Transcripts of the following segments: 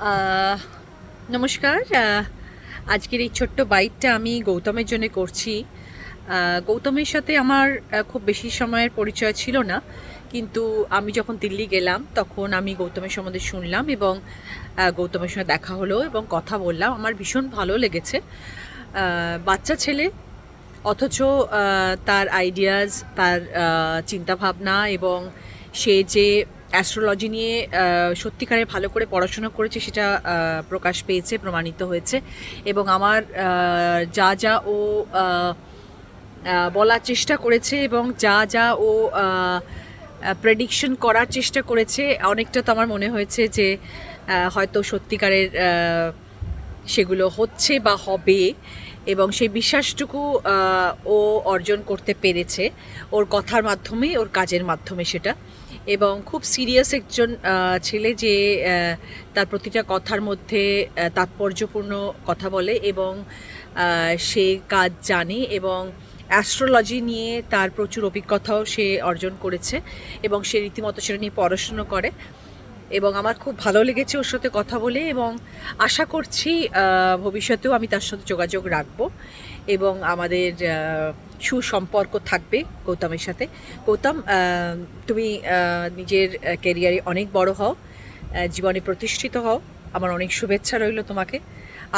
আহ, নমস্কার। আজকের এই ছোট্ট বাইটটা আমি গৌতমের জন্য করছি। গৌতমের সাথে আমার খুব বেশি সময়ের পরিচয় ছিল না, কিন্তু আমি যখন দিল্লি গেলাম তখন আমি গৌতমের সম্বন্ধে শুনলাম এবং গৌতমের সঙ্গে দেখা হলো এবং কথা বললাম। আমার ভীষণ ভালো লেগেছে। বাচ্চা ছেলে, অথচ তার আইডিয়াস, তার চিন্তাভাবনা এবং সে যে অ্যাস্ট্রোলজি নিয়ে সত্যিকারের ভালো করে পড়াশোনা করেছে সেটা প্রকাশ পেয়েছে, প্রমাণিত হয়েছে। এবং আমার যা যা ও বলার চেষ্টা করেছে এবং যা যা ও প্রেডিকশন করার চেষ্টা করেছে, অনেকটা তো আমার মনে হয়েছে যে হয়তো সত্যিকারের সেগুলো হচ্ছে বা হবে। এবং সেই বিশ্বাসটুকু ও অর্জন করতে পেরেছে ওর কথার মাধ্যমে, ওর কাজের মাধ্যমে সেটা। এবং খুব সিরিয়াস একজন ছেলে, যে তার প্রতিটা কথার মধ্যে তাৎপর্যপূর্ণ কথা বলে এবং সে কাজ জানে এবং অ্যাস্ট্রোলজি নিয়ে তার প্রচুর অভিজ্ঞতাও সে অর্জন করেছে এবং সে রীতিমতো সেটা নিয়ে পড়াশুনো করে। এবং আমার খুব ভালো লেগেছে ওর সাথে কথা বলে এবং আশা করছি ভবিষ্যতেও আমি তার সাথে যোগাযোগ রাখবো এবং আমাদের সুসম্পর্ক থাকবে গৌতমের সাথে। গৌতম, তুমি নিজের ক্যারিয়ারে অনেক বড় হও, জীবনে প্রতিষ্ঠিত হও। আমার অনেক শুভেচ্ছা রইল তোমাকে।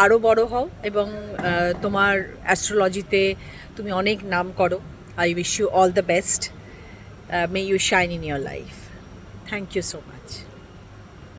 আরও বড় হও এবং তোমার অ্যাস্ট্রোলজিতে তুমি অনেক নাম করো। I wish you all the best. May you shine in your life. Thank you so much.